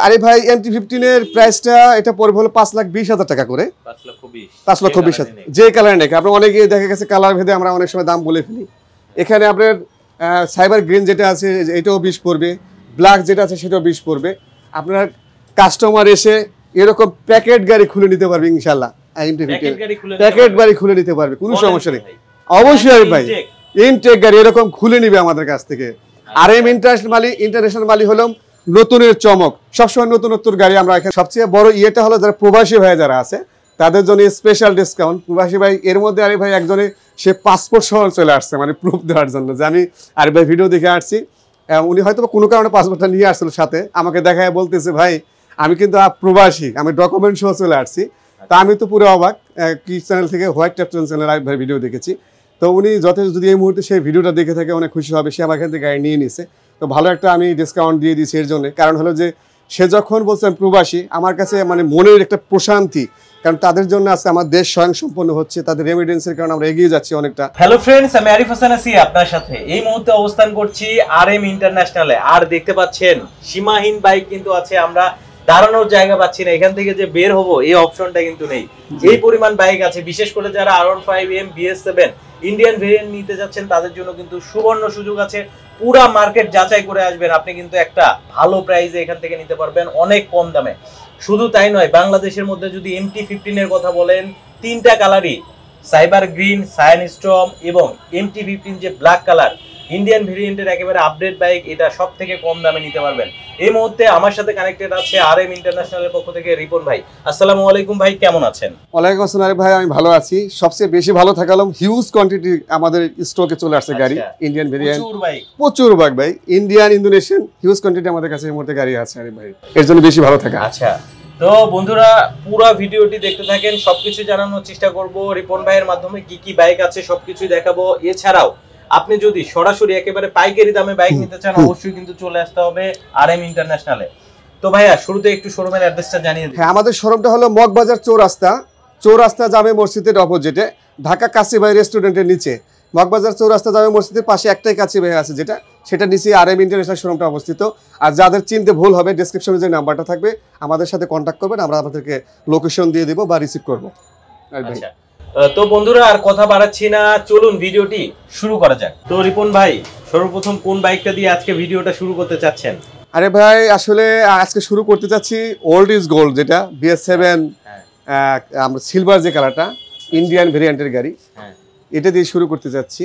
আরে ভাই MT-15 এর প্রাইসটা এটা পড়বে হলো 5,20,000 টাকা করে। 5,20,000 যে কালার নেই, আপনার অনেকে দেখা গেছে কালার ভেদে আমরা অনেক সময় দাম বলে ফেলি। এখানে আপনার সাইবার গ্রিন যেটা আছে এটাও 20 পড়বে, ব্ল্যাক যেটা আছে সেটাও 20 পড়বে। আপনার কাস্টমার এসে এরকম প্যাকেট গাড়ি খুলে নিতে পারবে ইনশাআল্লাহ। প্যাকেট গাড়ি খুলে নিতে পারবে, কোনো সমস্যা নেই। অবশ্যই ভাই ইনটেক গাড়ি এরকম খুলে নিবে আমাদের কাছ থেকে। RM ইন্টারন্যাশনাল মালি হলো নতুনের চমক, সবসময় নতুনত্ব গাড়ি আমরা এখানে। সবচেয়ে বড় ইয়েটা হলো যারা প্রবাসী ভাই যারা আছে তাদের জন্য স্পেশাল ডিসকাউন্ট। প্রবাসী ভাই এর মধ্যে আরে ভাই একজনে সে পাসপোর্ট সহ চলে আসছে, মানে প্রুফ দেওয়ার জন্য যে আমি আরে ভাই ভিডিও দেখে আসছি। উনি হয়তো কোনো কারণে পাসপোর্টটা নিয়ে আসছিল সাথে, আমাকে দেখায় বলতেছে ভাই আমি কিন্তু প্রবাসী, আমি ডকুমেন্ট সহ চলে আসছি। তা আমি তো পুরো অবাক, কি চ্যানেল থেকে হোয়াইট ক্যাপ্টেন চ্যানেল আরে ভাই ভিডিও দেখেছি। তো উনি যথেষ্ট যদি এই মুহূর্তে সেই ভিডিওটা দেখে থাকে অনেক খুশি হবে, সে আমার এখান থেকে গাড়ি নিয়ে নিছে। তো ভালো একটা আমি ডিসকাউন্ট দিয়ে দিয়েছি এর জন্য। কারণ হলো যে সে যখন বলছে আমি প্রবাসী, আমার কাছে মানে মনের একটা প্রশান্তি, কারণ তাদের জন্য আজকে আমার দেশ স্বয়ংসম্পন্ন হচ্ছে, তাদের রেমিডেন্সের কারণে আমরা এগিয়ে যাচ্ছি অনেকটা। হ্যালো ফ্রেন্ডস, আমি আরিফ হাসান আছি আপনার সাথে। এই মুহূর্তে অবস্থান করছি RM ইন্টারন্যাশনালে। আর দেখতে পাচ্ছেন সীমাহীন বাইক কিন্তু আছে, আমরা দাঁড়ানোর জায়গা পাচ্ছি না, এখান থেকে যে বের হবো এই অপশনটা কিন্তু নেই। এই পরিমাণ বাইক আছে, বিশেষ করে যারা R15M BS7 ইন্ডিয়ান ভেরিয়েন্ট নিতে যাচ্ছেন তাদের জন্য কিন্তু সুবর্ণ সুযোগ আছে। পুরা মার্কেট যাচাই করে আসবেন, আপনি কিন্তু একটা ভালো প্রাইসে এখান থেকে নিতে পারবেন অনেক কম দামে। শুধু তাই নয়, বাংলাদেশের মধ্যে যদি MT-15 এর কথা বলেন, তিনটা কালারই সাইবার গ্রিন, সায়ান স্টর্ম এবং MT-15 যে ব্ল্যাক কালার ইন্ডিয়ান ভেরিয়েন্টের একেবারে আপডেট বাইক, এটা সব থেকে কম দামে নিতে পারবেন। এই মুহূর্তে আমার সাথে কানেক্টেড আছে RM ইন্টারন্যাশনালের পক্ষ থেকে রিপন ভাই। আসসালামু আলাইকুম ভাই, কেমন আছেন? ওয়ালাইকুম আসসালাম ভাই, আমি ভালো আছি। সবচেয়ে বেশি ভালো থাকলাম হিউজ কোয়ান্টিটি আমাদের স্টকে চলে আসছে গাড়ি, ইন্ডিয়ান ভেরিয়েন্ট প্রচুর বাইক ভাই, ইন্ডিয়ান ইন্দোনেশিয়ান হিউজ কোয়ান্টিটি আমাদের কাছে এই মুহূর্তে গাড়ি আছে আরে ভাই, এর জন্য বেশি ভালো থাকা। আচ্ছা, তো বন্ধুরা পুরো ভিডিওটি দেখতে থাকেন, সবকিছু জানানোর চেষ্টা করব। রিপন ভাইয়ের মাধ্যমে কি কি বাইক আছে সবকিছু দেখাবো। এছাড়াও আপনি যদি সরাসরি একেবারে পাইকারি দামে বাইক নিতে চান, অবশ্যই কিন্তু চলে আসতে হবে RM ইন্টারন্যাশনালে। তো ভাইয়া শুরুতে একটু শোরুমের অ্যাড্রেসটা জানিয়ে দিন। হ্যাঁ, আমাদের শোরুমটা হলো মগবাজার চৌরাস্তা জামে মসজিদের অপোজিটে, ঢাকা কাশিভাই রেস্টুরেন্টের নিচে। মগবাজার চৌরাস্তা জামে মসজিদের পাশে একটাই কাশিভাই আছে, সেটা নিচে RM ইন্টারন্যাশনাল শোরুমটা অবস্থিত। আর যাদের চিনতে ভুল হবে, ডেসক্রিপশনে যে নাম্বারটা থাকবে আমাদের সাথে কন্ট্যাক্ট করবেন, আমরা আপনাদেরকে লোকেশন দিয়ে দেবো বা রিসিভ করবো। আচ্ছা, তো বন্ধুরা আর কথা বাড়াচ্ছি না, চলুন ভিডিওটি শুরু করা যাক। তো রিপন ভাই, সর্বপ্রথম কোন বাইকটা দিয়ে আজকে ভিডিওটা শুরু করতে চাচ্ছেন? আরে ভাই আসলে আজকে শুরু করতে চাচ্ছি ওল্ড ইজ গোল্ড, যেটা BS7 আমরা সিলভার যে কালারটা ইন্ডিয়ান ভেরিয়েন্টের গাড়ি, এটা দিয়ে শুরু করতে চাচ্ছি।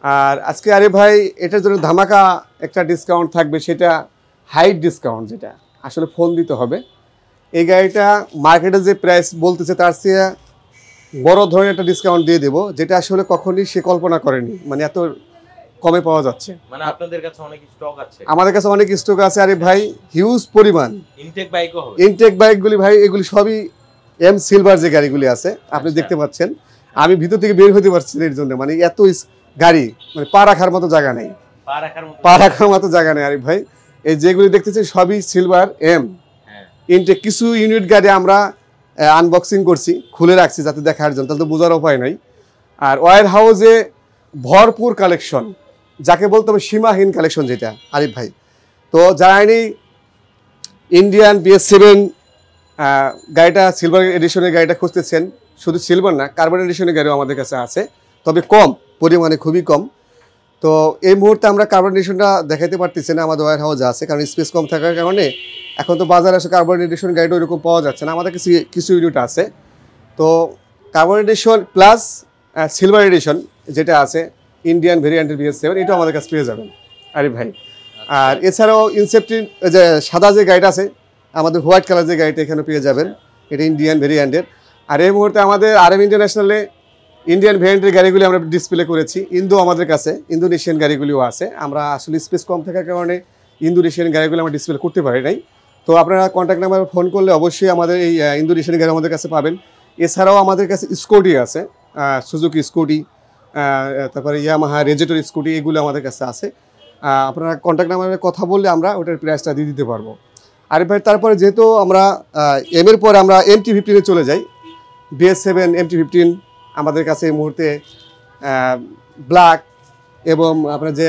আর আজকে আরে ভাই এটার জন্য ধামাকা একটা ডিসকাউন্ট থাকবে, সেটা হাইট ডিসকাউন্ট, যেটা আসলে ফোন দিতে হবে। এই গাড়িটা মার্কেটে যে প্রাইস বলতেছে তার চেয়ে বড় ধরনের একটা ডিসকাউন্ট দিয়ে দেবো, যেটা আসলে কখনই সে কল্পনা করেনি, মানে এত কমে পাওয়া যাচ্ছে। মানে আপনাদের কাছে অনেক স্টক আছে? আমাদের কাছে অনেক স্টক আছে আরে ভাই, হিউজ পরিমাণ। ইনটেক বাইকগুলি ভাই এগুলি সবই M সিলভার যে গাড়িগুলি আছে আপনি দেখতে পাচ্ছেন। আমি ভিতর থেকে বের হতে পারছি না এর জন্য, মানে এত গাড়ি, মানে পা রাখার মতো জায়গা নেই, আরে ভাই। এই যেগুলি দেখতেছেন সবই সিলভার M ইনটেক। কিছু ইউনিট গাড়ি আমরা আনবক্সিং করছি, খুলে রাখছি যাতে দেখার জন্য, তাহলে তো বোঝার উপায় নাই। আর ওয়ার হাউসে ভরপুর কালেকশন, যাকে বলতে হবে সীমাহীন কালেকশন, যেটা আরিফ ভাই। তো জানি ইন্ডিয়ান BS7 গাড়িটা সিলভার এডিশনের গাড়িটা খুঁজতেছেন, শুধু সিলভার না কার্বন এডিশনের গাড়িও আমাদের কাছে আছে, তবে কম পরিমাণে, খুবই কম। তো এই মুহূর্তে আমরা কার্বন এডিশনটা দেখাতে পারতেছি না, আমাদের ওয়ার হাউসে আছে, কারণ স্পেস কম থাকার কারণে এখন তো বাজারে আসে কার্বন এডিশন গাড়িটা ওইরকম পাওয়া যাচ্ছে না। আমাদের কাছে কিছু ইউনিট আছে। তো carbon addition plus silver addition যেটা আছে ইন্ডিয়ান ভেরিয়েন্টের BS7, এটাও আমাদের কাছে পেয়ে যাবেন আরে ভাই। আর এছাড়াও ইনসেপ্টিন যে সাদা যে গাড়িটা আছে, আমাদের হোয়াইট কালার যে গাড়িটা এখানে পেয়ে যাবেন, এটা ইন্ডিয়ান ভেরিয়েন্টের। আর এই মুহূর্তে আমাদের RM ইন্টারন্যাশনালে ইন্ডিয়ান ভেরিয়েন্টের গাড়িগুলি আমরা ডিসপ্লে করেছি। আমাদের কাছে ইন্দোনেশিয়ান গাড়িগুলিও আছে। আমরা আসলে স্পেস কম থাকার কারণে ইন্দোনেশিয়ান গাড়িগুলো আমরা ডিসপ্লে করতে পারি নাই। তো আপনারা কন্ট্যাক্ট নাম্বারে ফোন করলে অবশ্যই আমাদের এই ইন্দোনেশিয়ান গাড়ি আমাদের কাছে পাবেন। এছাড়াও আমাদের কাছে স্কুটি আছে, সুজুকি স্কুটি, তারপরে ইয়ামাহা রেজেটর স্কুটি, এগুলো আমাদের কাছে আছে। আপনারা কন্ট্যাক্ট নাম্বারে কথা বললে আমরা ওটার প্রাইসটা দিয়ে দিতে পারবো। আরে ভাই তারপরে যেহেতু আমরা M এর পরে আমরা MT-15 এ চলে যাই, BS7 MT-15 আমাদের কাছে এই মুহূর্তে ব্ল্যাক এবং আপনার যে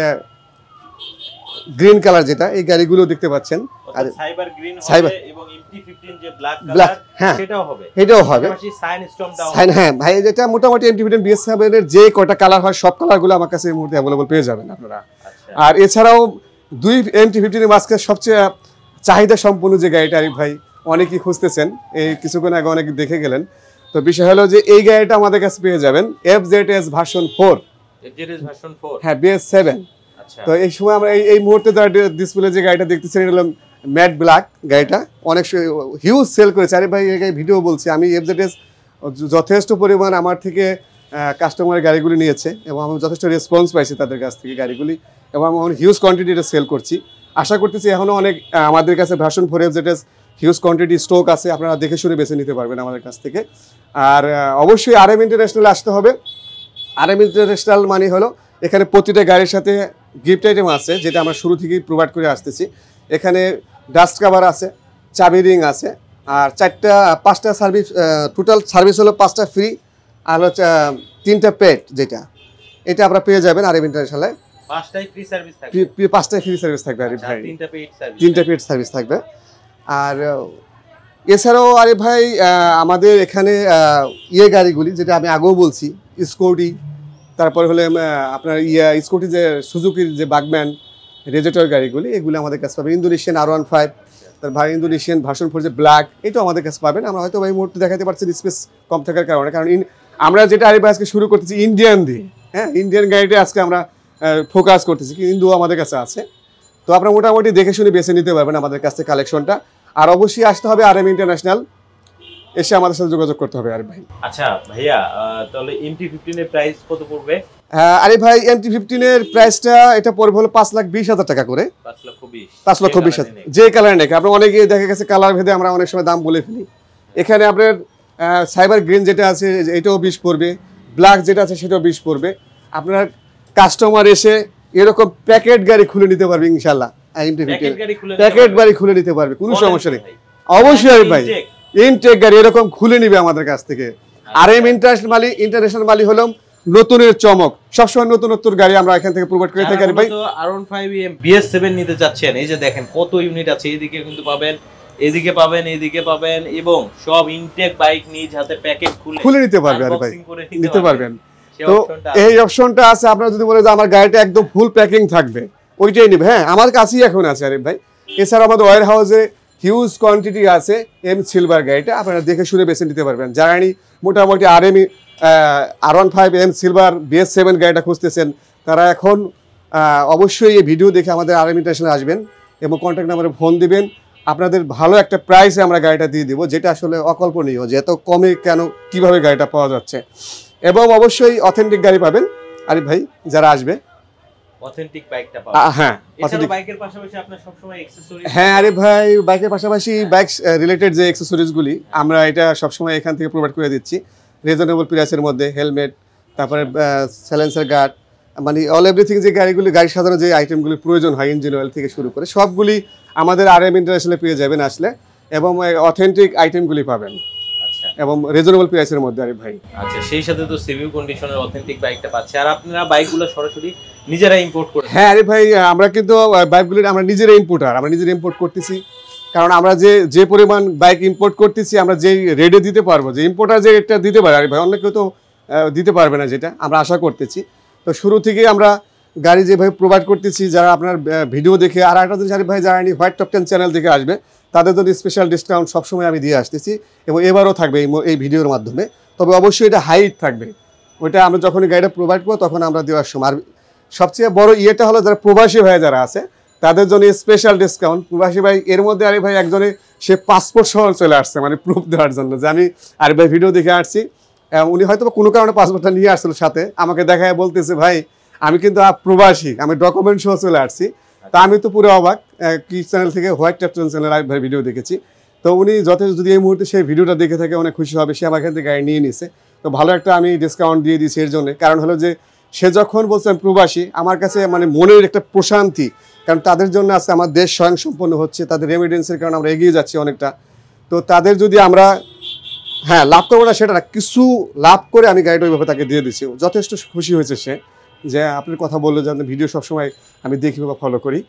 গ্রিন কালার যেটা, এই গাড়িগুলো দেখতে পাচ্ছেন। আর সাইবার গ্রিন সাইবার হবে এবং MT-15 যে ব্ল্যাক ব্ল্যাক, কালার হ্যাঁ সেটাও হবে, এটাও হবে। পাশাপাশি সাইন স্টোনটাও সাইন, হ্যাঁ ভাই যেটা মোটামুটি MT-15 BS7 এর যে কয়টা কালার হয় সব কালারগুলো আমার কাছে এই মুহূর্তে अवेलेबल পেয়ে যাবেন আপনারা। আচ্ছা। আর এছাড়াও দুই MT-15 এর মাঝখানে সবচেয়ে চাহিদা সম্পন্ন যে গাড়িটা আরিফ ভাই অনেকেই খুঁজতেছেন, এই কিছুক্ষণ আগে অনেকে দেখে গেলেন, তো বিষয় হলো যে এই গাড়িটা আমাদের কাছে পেয়ে যাবেন FZS ভার্সন 4, FZS ভার্সন 4, হ্যাঁ BS7। আচ্ছা। তো এই সময় আমরা এই মুহূর্তে যারা ডিসপ্লে যে গাড়িটা দেখতেছেন এটা হলো ম্যাট ব্ল্যাক গাড়িটা, অনেক হিউজ সেল করেছে। আরে ভাই এই ভিডিও বলছি আমি, FZS যথেষ্ট পরিমাণ আমার থেকে কাস্টমারের গাড়িগুলি নিয়েছে এবং আমি যথেষ্ট রেসপন্স পাইছি তাদের কাছ থেকে গাড়িগুলি, এবং আমি হিউজ কোয়ান্টিটিটা সেল করছি। আশা করতেছি এখনও অনেক আমাদের কাছে version 4 FZS huge quantity stock আছে, আপনারা দেখে শুনে বেছে নিতে পারবেন আমাদের কাছ থেকে। আর অবশ্যই RM ইন্টারন্যাশনাল আসতে হবে। RM ইন্টারন্যাশনাল মানে হলো এখানে প্রতিটা গাড়ির সাথে গিফট আইটেম আছে, যেটা আমরা শুরু থেকেই প্রোভাইড করে আসতেছি। এখানে ডাস্ট কাভার আছে, চাবি রিং আছে, আর 5টা সার্ভিস, টোটাল সার্ভিস হলো 5টা ফ্রি, আর হলো 3টা পেড, যেটা এটা আপনারা পেয়ে যাবেন RM ইন্টারন্যাশনালে। 5টাই ফ্রি সার্ভিস থাকবে, 5টাই ফ্রি সার্ভিস থাকবে আরিফ ভাই, 3টা পেইড সার্ভিস, 3টা পেড সার্ভিস থাকবে। আর এছাড়াও আরিফ ভাই আমাদের এখানে গাড়িগুলি যেটা আমি আগেও বলছি, স্কুটি, তারপরে হলে আপনার স্কুটি যে সুজুকির যে বাগম্যান রেজেটর গাড়িগুলি, এগুলো আমাদের কাছে পাবেন। ইন্দোনেশিয়ান R15, তার ইন্দোনেশিয়ান ভার্সন 4 যে ব্ল্যাক, এটাও আমাদের কাছে পাবেন। আমরা হয়তো এই মুহূর্তে দেখাতে পারছি স্পেস কম থাকার কারণে, কারণ আমরা যেটা আরিফ ভাই আজকে শুরু করতেছি ইন্ডিয়ান দিয়ে, হ্যাঁ ইন্ডিয়ান গাড়িটা আজকে আমরা ফোকাস করতেছি, কিন্তু আমাদের কাছে আছে। তো আপনারা মোটামুটি দেখে শুনে বেছে নিতে পারবেন আমাদের কাছ থেকে কালেকশনটা। আর অবশ্যই আসতে হবে RM ইন্টারন্যাশনাল, এসে আমাদের সাথে যোগাযোগ করতে হবে আরিফ ভাই। আচ্ছা ভাইয়া, তাহলে MT-15 এর প্রাইস কত পড়বে? আরিফ ভাই MT-15 এর প্রাইসটা এটা পড়বে হলো 5,20,000 টাকা করে। 5,20,000 যে কালার নেই, আপনার অনেকে দেখা গেছে কালার ভেদে আমরা অনেক সময় দাম বলে ফেলি। এখানে আপনার সাইবার গ্রিন যেটা আছে এটাও 20 পড়বে, ব্ল্যাক যেটা আছে সেটাও 20 পড়বে। আপনার কাস্টমার এসে এরকম প্যাকেট গাড়ি খুলে নিতে পারবে ইনশাআল্লাহ। প্যাকেট গাড়ি খুলে নিতে পারবে, কোনো সমস্যা নেই। অবশ্যই আরিফ ভাই ইনটেক গাড়ি এরকম খুলে নিবে আমাদের কাছ থেকে। RM ইন্টারন্যাশনাল মালি হলো নতুনের চমক, সবসময় নতুনত্ব গাড়ি আমরা এখান থেকে প্রোভাইড করে থাকি ভাই। R15 BS7 নিতে যাচ্ছেন, এই যে দেখেন কত ইউনিট আছে, এইদিকে কিন্তু পাবেন, এদিকে পাবেন, এইদিকে পাবেন, এবং সব ইনটেক বাইক নিজ হাতে প্যাকেট খুলে নিতে পারবে আরে ভাই, নিতে পারবেন। তো এই অপশনটা আছে। আপনারা যদি বলে যে আমার গাড়িটা একদম ফুল প্যাকিং থাকবে, ওইটাই নেবে, হ্যাঁ আমার কাছেই এখন আছে আরিফ ভাই। এছাড়া আমাদের ওয়্যার হাউসে হিউজ কোয়ান্টিটি আছে M সিলভার গাড়িটা, আপনারা দেখে শুনে বেছে নিতে পারবেন। যারা মোটামুটি R15 M সিলভার BS7 গাড়িটা খুঁজতেছেন, তারা এখন অবশ্যই এই ভিডিও দেখে আমাদের RM ইন্টারন্যাশনাল আসবেন এবং কন্ট্যাক্ট নাম্বারে ফোন দিবেন। আপনাদের ভালো একটা প্রাইসে আমরা গাড়িটা দিয়ে দিব, যেটা আসলে অকল্পনীয় যে এত কমে কেন কিভাবে গাড়িটা পাওয়া যাচ্ছে। এবং অবশ্যই অথেন্টিক গাড়ি পাবেন আরিফ ভাই যারা আসবে, অথেন্টিক বাইকটা পাবেন। হ্যাঁ এছাড়া বাইকের পাশাপাশি আপনার সব সময় অ্যাকসেসরিজ, হ্যাঁ আরিফ ভাই বাইকের পাশাপাশি বাইক রিলেটেড যে অ্যাকসেসরিজগুলি আমরা এটা সব সময় এখান থেকে প্রোভাইড করে দিচ্ছি রিজনেবল প্রাইসের মধ্যে। হেলমেট, তারপরে সাইলেন্সার গার্ড, মানে অল এভরিথিং যে গাড়ি সাধারণ যে আইটেমগুলি প্রয়োজন হয়, ইঞ্জিন অয়েল থেকে শুরু করে সবগুলি আমাদের RM ইন্টারন্যাশনালে পেয়ে যাবেন আসলে, এবং অথেন্টিক আইটেমগুলি পাবেন এবং রিজনেবল প্রাইসের মধ্যে আরিফ ভাই। আচ্ছা, সেই সাথে তো সিভিউ কন্ডিশনের অথেন্টিক বাইকটা পাচ্ছে। আর আপনারা বাইকগুলো সরাসরি নিজেরা ইম্পোর্ট করেন? হ্যাঁ আরিফ ভাই, আমরা কিন্তু বাইকগুলি আমরা নিজেরা ইম্পোর্টার, আমরা নিজেরা ইম্পোর্ট করতেছি। কারণ আমরা যে পরিমাণ বাইক ইম্পোর্ট করতেছি, আমরা যেই রেটে দিতে পারবো, যে ইম্পোর্টার যে রেটটা দিতে পারে আরিফ ভাই, অন্য কেউ তো দিতে পারবে না, যেটা আমরা আশা করতেছি। তো শুরু থেকেই আমরা গাড়ি যেভাবে প্রোভাইড করতেছি, যারা আপনার ভিডিও দেখে, আর একটা জিনিস আরিফ ভাই যারা হোয়াইট টপ 10 চ্যানেল থেকে আসবে তাদের জন্য স্পেশাল ডিসকাউন্ট সবসময় আমি দিয়ে আসতেছি, এবং এবারও থাকবে এই ভিডিওর মাধ্যমে। তবে অবশ্যই এটা হাইট থাকবে, ওইটা আমরা যখন গাড়িটা প্রোভাইড করবো তখন আমরা দেওয়ার সময়। আর সবচেয়ে বড় ইয়েটা হলো যারা প্রবাসী ভাই যারা আছে তাদের জন্য স্পেশাল ডিসকাউন্ট। প্রবাসী ভাই এর মধ্যে আরিফ ভাই একজনে সে পাসপোর্ট সহ চলে আসছে, মানে প্রুফ দেওয়ার জন্য যে আমি আরিফ ভাই ভিডিও দেখে আসছি। উনি হয়তো কোনো কারণে পাসপোর্টটা নিয়ে আসছিল সাথে, আমাকে দেখায় বলতেছে ভাই আমি কিন্তু প্রবাসী, আমি ডকুমেন্ট সহ চলে আসছি। তা আমি তো পুরো অবাক, কি চ্যানেল থেকে, হোয়াইট টপ চ্যানেল আরিফ ভাই ভিডিও দেখেছি। তো উনি যথেষ্ট যদি এই মুহূর্তে সেই ভিডিওটা দেখে থাকে অনেক খুশি হবে, সে আমার এখান থেকে গাড়ি নিয়ে নিছে। তো ভালো একটা আমি ডিসকাউন্ট দিয়ে দিয়েছি এর জন্য। কারণ হলো যে সে যখন বলছে আমি প্রবাসী, আমার কাছে মানে মনের একটা প্রশান্তি, কারণ তাদের জন্য আছে আমার দেশ স্বয়ংসম্পন্ন হচ্ছে, তাদের রেমিডেন্সের কারণে আমরা এগিয়ে যাচ্ছি অনেকটা। তো তাদের যদি আমরা লাভ করবো না সেটা না, কিছু লাভ করে আমি গাড়িটা ওইভাবে তাকে দিয়ে দিচ্ছি। যথেষ্ট খুশি হয়েছে সে, যে আপনার কথা বললো যে আপনার ভিডিও সবসময় আমি দেখি বা ফলো করি।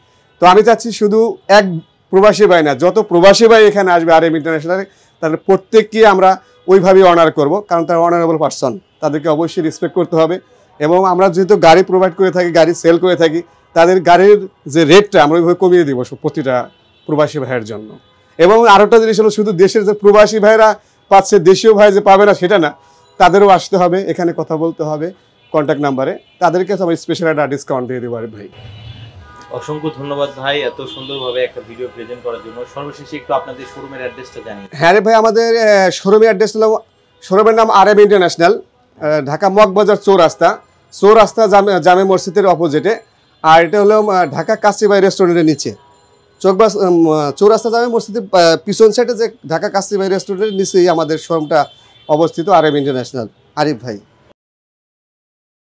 তো আমি চাচ্ছি শুধু এক প্রবাসী ভাই না, যত প্রবাসী ভাই এখানে আসবে আর এম ইন্টারন্যাশনালে, তাদের প্রত্যেককে আমরা ওইভাবে অনার করব, কারণ তারা অনারেবল পারসন, তাদেরকে অবশ্যই রেসপেক্ট করতে হবে। এবং আমরা যেহেতু গাড়ি প্রোভাইড করে থাকি, গাড়ি সেল করে থাকি, তাদের গাড়ির যে রেটটা আমরা ওইভাবে কমিয়ে দিব প্রতিটা প্রবাসী ভাইয়ের জন্য। এবং আরেকটা জিনিস হলো, শুধু দেশের যে প্রবাসী ভাইরা পাচ্ছে, দেশীয় ভাই যে পাবে না সেটা না, তাদেরও আসতে হবে, এখানে কথা বলতে হবে কন্ট্যাক্ট নাম্বারে, তাদেরকে আমরা স্পেশাল একটা ডিসকাউন্ট দিয়ে দেবো। আরে ভাই অসংখ্য ধন্যবাদ ভাই এত সুন্দরভাবে একটা ভিডিও প্রেজেন্ট করার জন্য। সর্বশেষে একটু আপনাদের শোরুমের অ্যাড্রেসটা জানিয়ে। হ্যাঁ রে ভাই, আমাদের শোরুমের অ্যাড্রেস হলো, শোরুমের নাম R M international, Dhaka Moghbazar চৌরাস্তা জামে মসজিদের অপোজিটে। আর এটা হলো ঢাকা কাস্তিবাই রেস্টুরেন্টের নিচে, চৌরাস্তা জামে মসজিদের পিছন সাইডে যে ঢাকা কাস্তিবাই রেস্টুরেন্টের নিচেই আমাদের শোরুমটা অবস্থিত, আর এম ইন্টারন্যাশনাল। আরিফ ভাই।